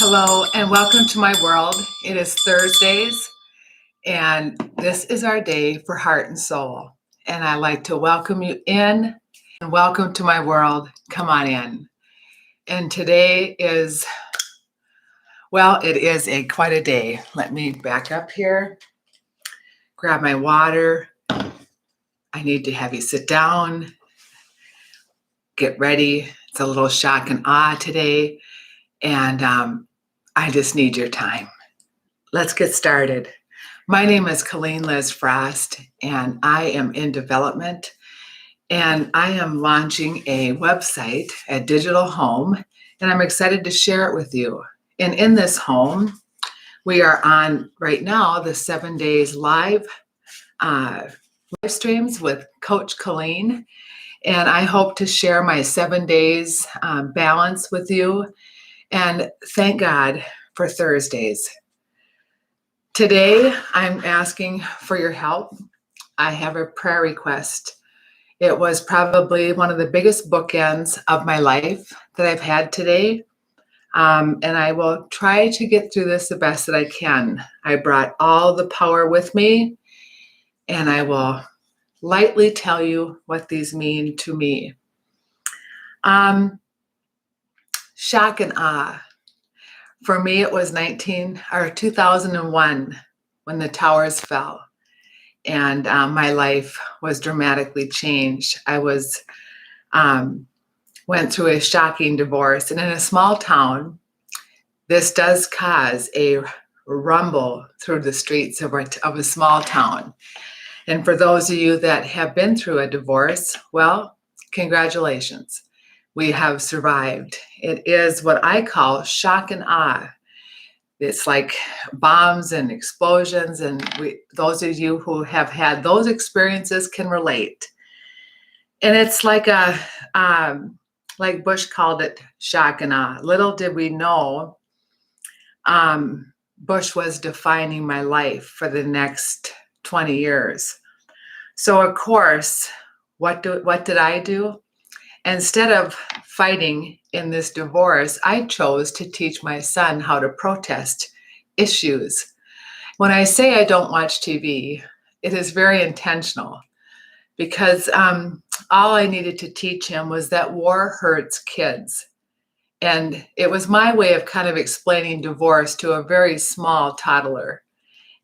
Hello and welcome to my world. It is Thursdays and this is our day for heart and soul. And I like to welcome you in and welcome to my world. Come on in. And today is, it is quite a day. Let me back up here, grab my water. I need to have you sit down, get ready. It's a little shock and awe today. And I just need your time. Let's get started. My name is Colleen Frost, and I am in development, and I am launching a website, a digital home, and I'm excited to share it with you. And in this home, we are on right now the 7 days live streams with Coach Colleen, and I hope to share my 7 days balance with you. And thank God for Thursdays. Today, I'm asking for your help. I have a prayer request. It was probably one of the biggest bookends of my life that I've had today. And I will try to get through this the best that I can. I brought all the power with me, and I will lightly tell you what these mean to me. Shock and awe. For me, it was 2001 when the towers fell, and my life was dramatically changed. I went through a shocking divorce, and in a small town, this does cause a rumble through the streets of a small town. And for those of you that have been through a divorce, well, congratulations. We have survived. It is what I call shock and awe. It's like bombs and explosions, and those of you who have had those experiences can relate. And it's like like Bush called it, shock and awe. Little did we know, Bush was defining my life for the next 20 years. So of course, what did I do? Instead of fighting in this divorce, I chose to teach my son how to protest issues. When I say I don't watch TV, it is very intentional, because all I needed to teach him was that war hurts kids. And it was my way of kind of explaining divorce to a very small toddler.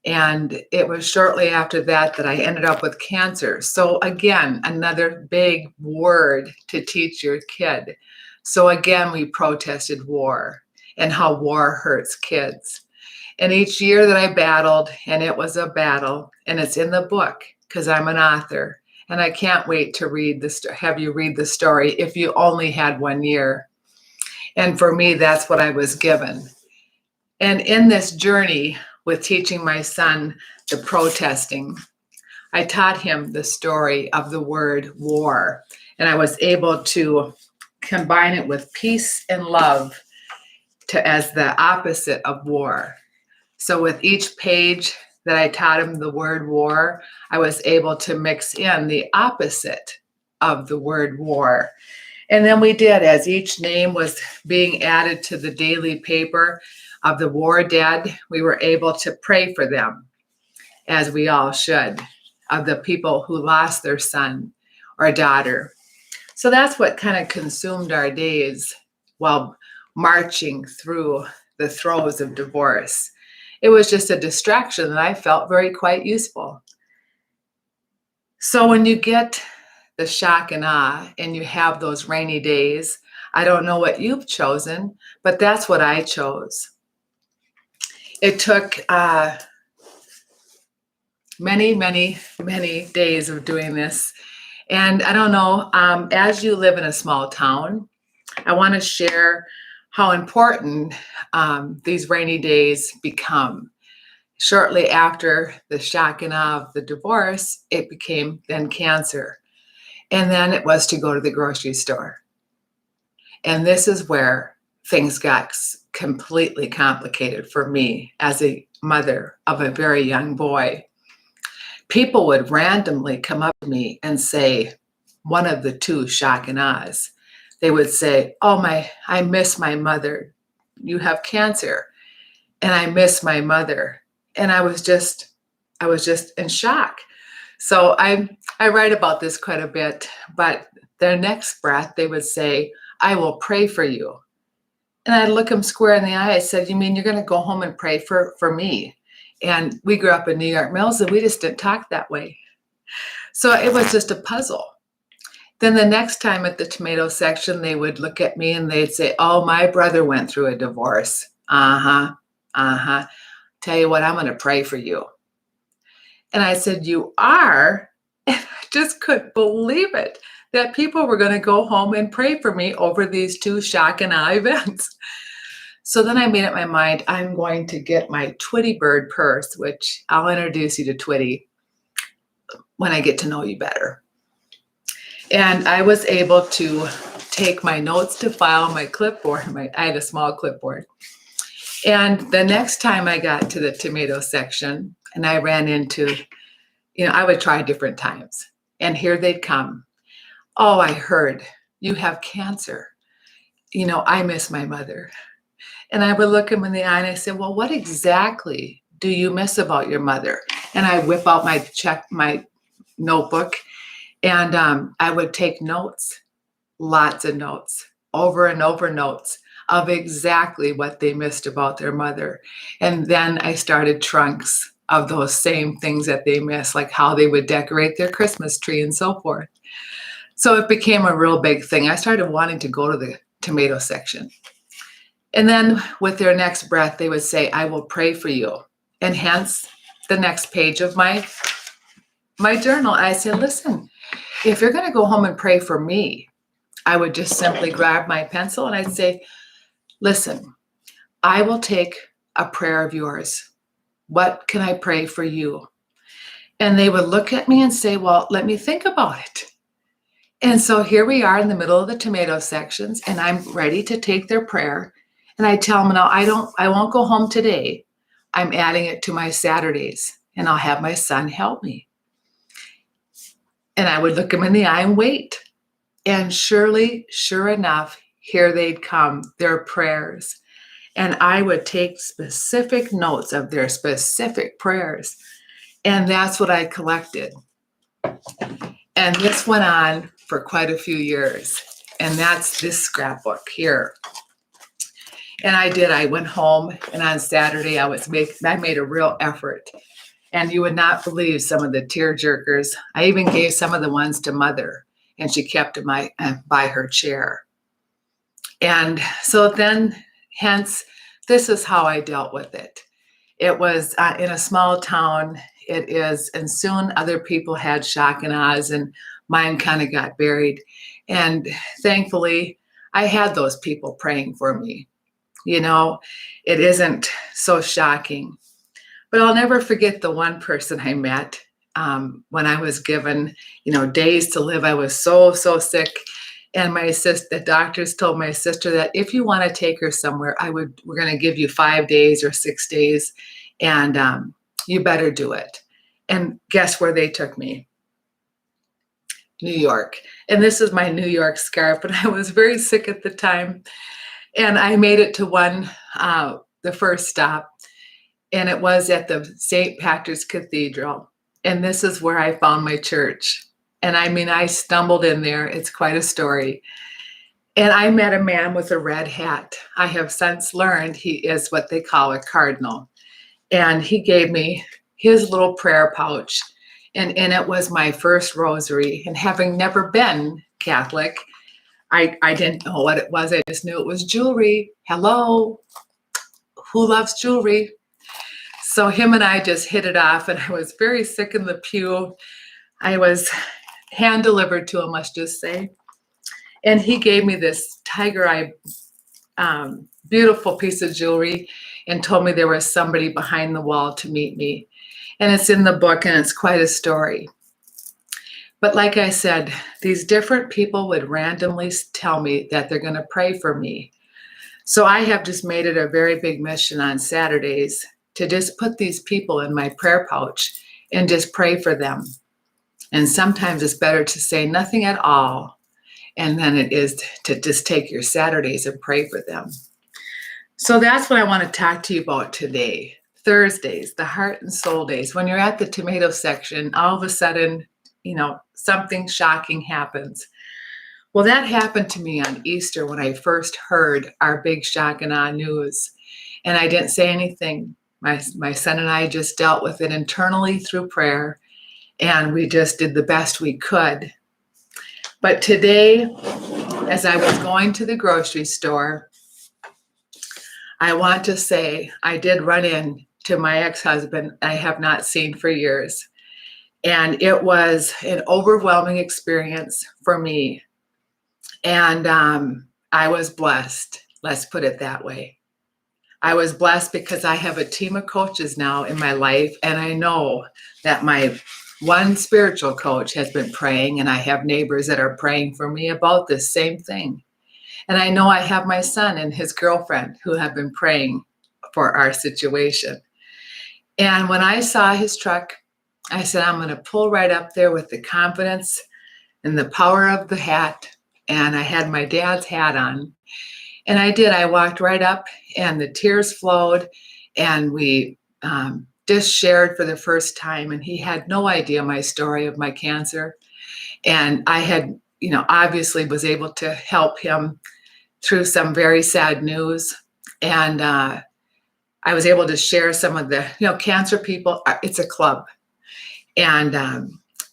And it was shortly after that I ended up with cancer. So again, another big word to teach your kid. So again, we protested war and how war hurts kids. And each year that I battled, and it was a battle, and it's in the book because I'm an author, and I can't wait to have you read the story if you only had 1 year. And for me, that's what I was given. And in this journey with teaching my son the protesting, I taught him the story of the word war, and I was able to combine it with peace and love as the opposite of war. So with each page that I taught him the word war, I was able to mix in the opposite of the word war. And then we did, as each name was being added to the daily paper of the war dead, we were able to pray for them, as we all should, of the people who lost their son or daughter. So that's what kind of consumed our days while marching through the throes of divorce. It was just a distraction that I felt quite useful. So when you get the shock and awe and you have those rainy days, I don't know what you've chosen, but that's what I chose. It took many days of doing this. And I don't know, as you live in a small town, I want to share how important these rainy days become. Shortly after the shock and awe of the divorce, it became then cancer. And then it was to go to the grocery store. And this is where things got completely complicated for me as a mother of a very young boy. People would randomly come up to me and say, one of the two shock and awes. They would say, "Oh, I miss my mother. you have cancer. And I miss my mother. And I was just in shock. So I write about this quite a bit, but their next breath, they would say, I will pray for you. And I'd look them square in the eye. I said, you mean you're going to go home and pray for me? And we grew up in New York Mills, and we just didn't talk that way. So it was just a puzzle. Then the next time at the tomato section, they would look at me and they'd say, oh, my brother went through a divorce. Tell you what, I'm going to pray for you. And I said, you are? And I just couldn't believe it, that people were going to go home and pray for me over these two shock and awe events. So then I made up my mind, I'm going to get my Twitty Bird purse, which I'll introduce you to Twitty when I get to know you better. And I was able to take my notes to file, my clipboard. I had a small clipboard. And the next time I got to the tomato section and I ran into, I would try different times. And here they'd come. Oh, I heard you have cancer. I miss my mother. And I would look them in the eye and I said, well, what exactly do you miss about your mother? And I whip out my notebook, and I would take notes, lots of notes, over and over notes of exactly what they missed about their mother. And then I started trunks of those same things that they miss, like how they would decorate their Christmas tree and so forth. So it became a real big thing. I started wanting to go to the tomato section. And then with their next breath, they would say, I will pray for you. And hence the next page of my journal. I said, listen, if you're going to go home and pray for me, I would just simply grab my pencil and I'd say, listen, I will take a prayer of yours. What can I pray for you? And they would look at me and say, well, let me think about it. And so here we are in the middle of the tomato sections, and I'm ready to take their prayer. And I tell them, no, I won't go home today. I'm adding it to my Saturdays, and I'll have my son help me. And I would look them in the eye and wait. And surely, sure enough, here they'd come, their prayers. And I would take specific notes of their specific prayers. And that's what I collected. And this went on for quite a few years. And that's this scrapbook here. And I went home, and on Saturday I made a real effort. And you would not believe some of the tear jerkers. I even gave some of the ones to Mother, and she kept them by her chair. And so then, hence, this is how I dealt with it. It was in a small town. It is, and soon other people had shock and awes, and mine kind of got buried. And thankfully, I had those people praying for me. It isn't so shocking. But I'll never forget the one person I met when I was given, days to live. I was so sick. And the doctors told my sister that if you want to take her somewhere, we're going to give you 5 days or 6 days, and you better do it. And guess where they took me? New York. And this is my New York scarf, but I was very sick at the time. And I made it to the first stop, and it was at the St. Patrick's Cathedral. And this is where I found my church. And I stumbled in there. It's quite a story. And I met a man with a red hat. I have since learned he is what they call a cardinal. And he gave me his little prayer pouch. And in it was my first rosary. And having never been Catholic, I didn't know what it was. I just knew it was jewelry. Hello, who loves jewelry? So him and I just hit it off, and I was very sick in the pew. I was hand delivered to him, let's just say. And he gave me this tiger eye, beautiful piece of jewelry, and told me there was somebody behind the wall to meet me. And it's in the book, and it's quite a story. But like I said, these different people would randomly tell me that they're going to pray for me. So I have just made it a very big mission on Saturdays to just put these people in my prayer pouch and just pray for them. And sometimes it's better to say nothing at all, and then it is to just take your Saturdays and pray for them. So that's what I want to talk to you about today. Thursdays, the heart and soul days. When you're at the tomato section, all of a sudden, something shocking happens. Well, that happened to me on Easter when I first heard our big shock and awe news. And I didn't say anything. My son and I just dealt with it internally through prayer, and we just did the best we could. But today, as I was going to the grocery store, I want to say I did run into my ex-husband I have not seen for years. And it was an overwhelming experience for me. And I was blessed. Let's put it that way. I was blessed because I have a team of coaches now in my life. And I know that my one spiritual coach has been praying, and I have neighbors that are praying for me about this same thing. And I know I have my son and his girlfriend who have been praying for our situation. And when I saw his truck, I said, I'm going to pull right up there with the confidence and the power of the hat. And I had my dad's hat on. And I did. I walked right up, and the tears flowed, and we just shared for the first time. And he had no idea my story of my cancer. And I had, obviously was able to help him through some very sad news. And I was able to share some of the, cancer people, it's a club. And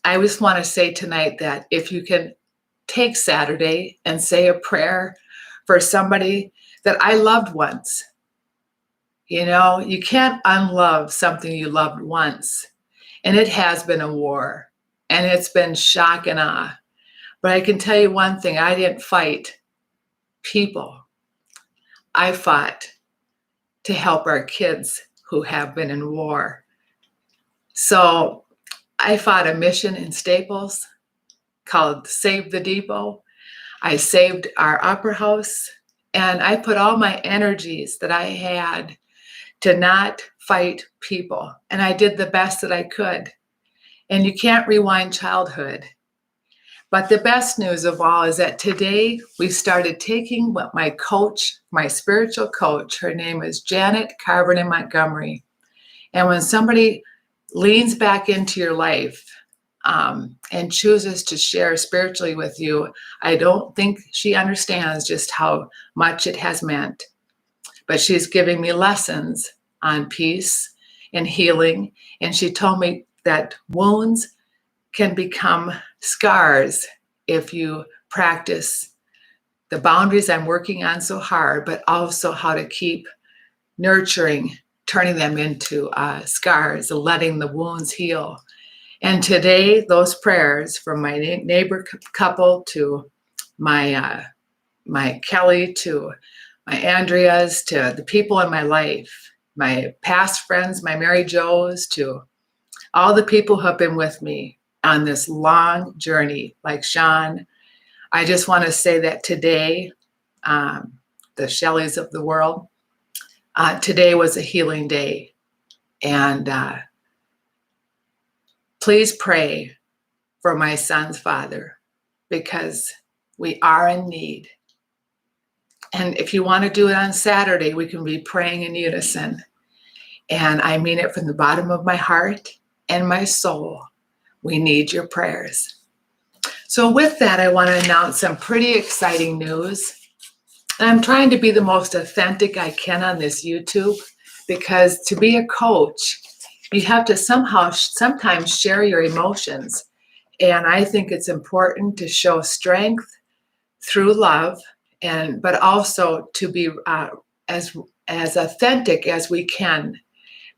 I just want to say tonight that if you can take Saturday and say a prayer for somebody that I loved once. You can't unlove something you loved once. And it has been a war, and it's been shock and awe. But I can tell you one thing, I didn't fight people. I fought to help our kids who have been in war. So I fought a mission in Staples called Save the Depot. I saved our Opera House, and I put all my energies that I had to not fight people. And I did the best that I could. And you can't rewind childhood. But the best news of all is that today we started taking what my coach, my spiritual coach, her name is Janet Carvin in Montgomery. And when somebody leans back into your life and chooses to share spiritually with you, I don't think she understands just how much it has meant. But she's giving me lessons on peace and healing. And she told me that wounds can become scars if you practice the boundaries I'm working on so hard, but also how to keep nurturing, turning them into scars, letting the wounds heal. And today, those prayers from my neighbor couple to my Kelly, to my Andreas, to the people in my life, my past friends, my Mary Joes, to all the people who have been with me on this long journey, like Sean. I just want to say that today, the Shelleys of the world, today was a healing day. And please pray for my son's father, because we are in need. And if you want to do it on Saturday, we can be praying in unison. And I mean it from the bottom of my heart and my soul. We need your prayers. So with that, I want to announce some pretty exciting news. And I'm trying to be the most authentic I can on this YouTube, because to be a coach, you have to sometimes share your emotions. And I think it's important to show strength through love, but also to be as authentic as we can.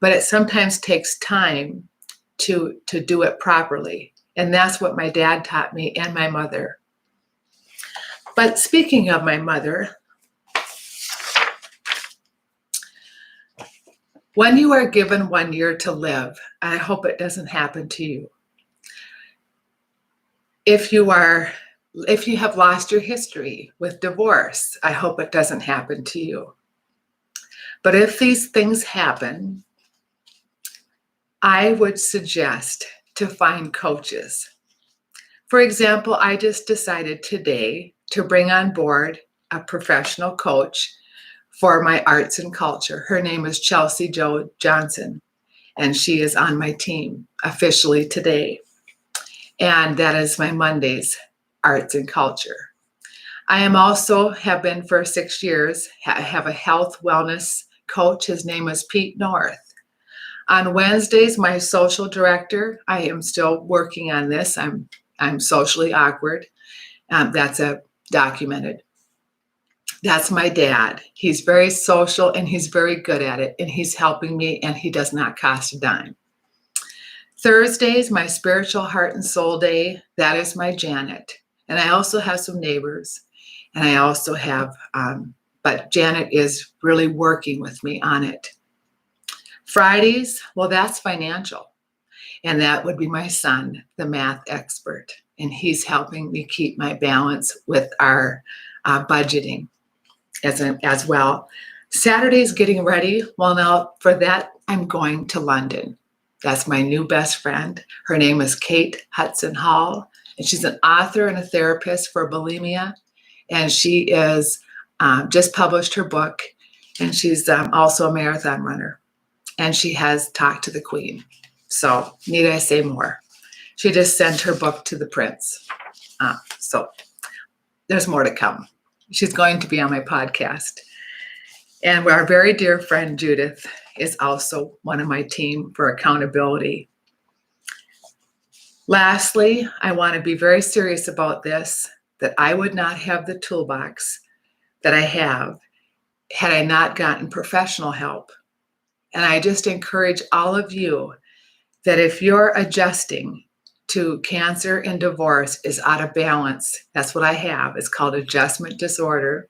But it sometimes takes time to do it properly. And that's what my dad taught me, and my mother. But speaking of my mother, when you are given 1 year to live, I hope it doesn't happen to you. If you have lost your history with divorce, I hope it doesn't happen to you. But if these things happen, I would suggest to find coaches. For example, I just decided today to bring on board a professional coach for my arts and culture. Her name is Chelsea Jo Johnson, and she is on my team officially today. And that is my Mondays, arts and culture. I am also have been for 6 years, have a health wellness coach. His name is Pete North. On Wednesdays, my social director, I am still working on this. I'm socially awkward. That's a documented. That's my dad. He's very social and he's very good at it, and he's helping me, and he does not cost a dime. Thursdays, my spiritual heart and soul day, that is my Janet. And I also have some neighbors, and I also have, but Janet is really working with me on it. Fridays, well, that's financial. And that would be my son, the math expert. And he's helping me keep my balance with our budgeting as well. Saturday's getting ready. Well, now for that, I'm going to London. That's my new best friend. Her name is Kate Hudson Hall, and she's an author and a therapist for bulimia. And she is just published her book, and she's also a marathon runner. And she has talked to the Queen. So need I say more? She just sent her book to the Prince. So there's more to come. She's going to be on my podcast. And our very dear friend Judith is also one of my team for accountability. Lastly, I want to be very serious about this, that I would not have the toolbox that I have had I not gotten professional help. And I just encourage all of you that if you're adjusting to cancer and divorce is out of balance, that's what I have. It's called adjustment disorder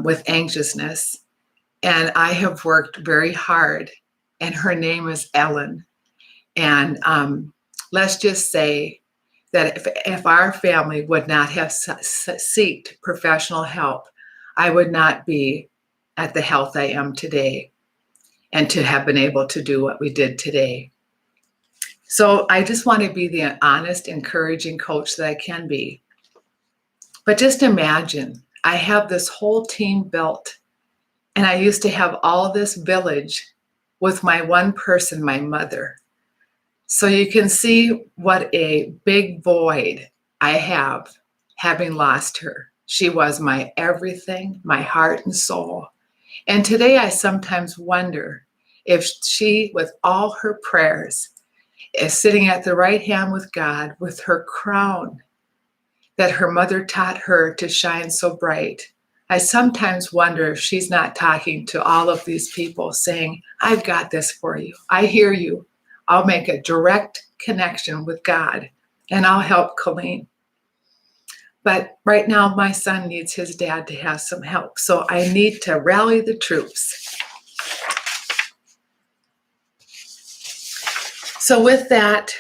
with anxiousness. And I have worked very hard, and her name is Ellen. And let's just say that if our family would not have sought professional help, I would not be at the health I am today, and to have been able to do what we did today. So I just want to be the honest, encouraging coach that I can be. But just imagine, I have this whole team built, and I used to have all this village with my one person, my mother. So you can see what a big void I have having lost her. She was my everything, my heart and soul. And today I sometimes wonder if she, with all her prayers, is sitting at the right hand with God with her crown that her mother taught her to shine so bright. I sometimes wonder if she's not talking to all of these people saying, I've got this for you. I hear you. I'll make a direct connection with God, and I'll help Colleen. But right now, my son needs his dad to have some help. So I need to rally the troops. So with that,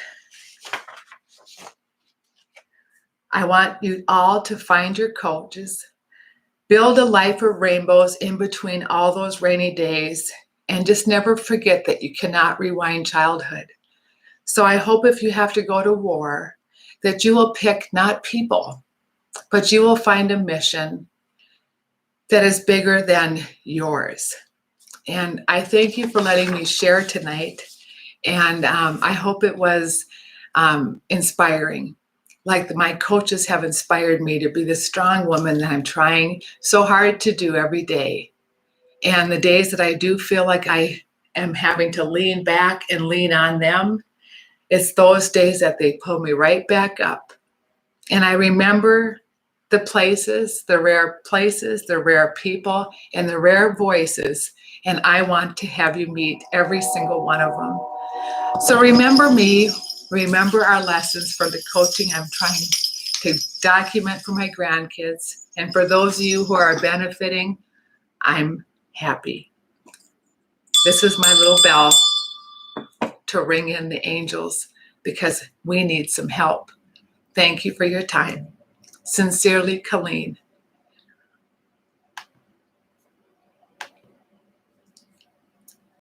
I want you all to find your coaches, build a life of rainbows in between all those rainy days, and just never forget that you cannot rewind childhood. So I hope if you have to go to war, that you will pick not people, but you will find a mission that is bigger than yours. And I thank you for letting me share tonight. And I hope it was inspiring. Like my coaches have inspired me to be the strong woman that I'm trying so hard to do every day. And the days that I do feel like I am having to lean back and lean on them, it's those days that they pull me right back up. And I remember the places, the rare people, and the rare voices. And I want to have you meet every single one of them. So remember me, remember our lessons for the coaching I'm trying to document for my grandkids. And for those of you who are benefiting, I'm happy. This is my little bell to ring in the angels because we need some help. Thank you for your time. Sincerely, Colleen.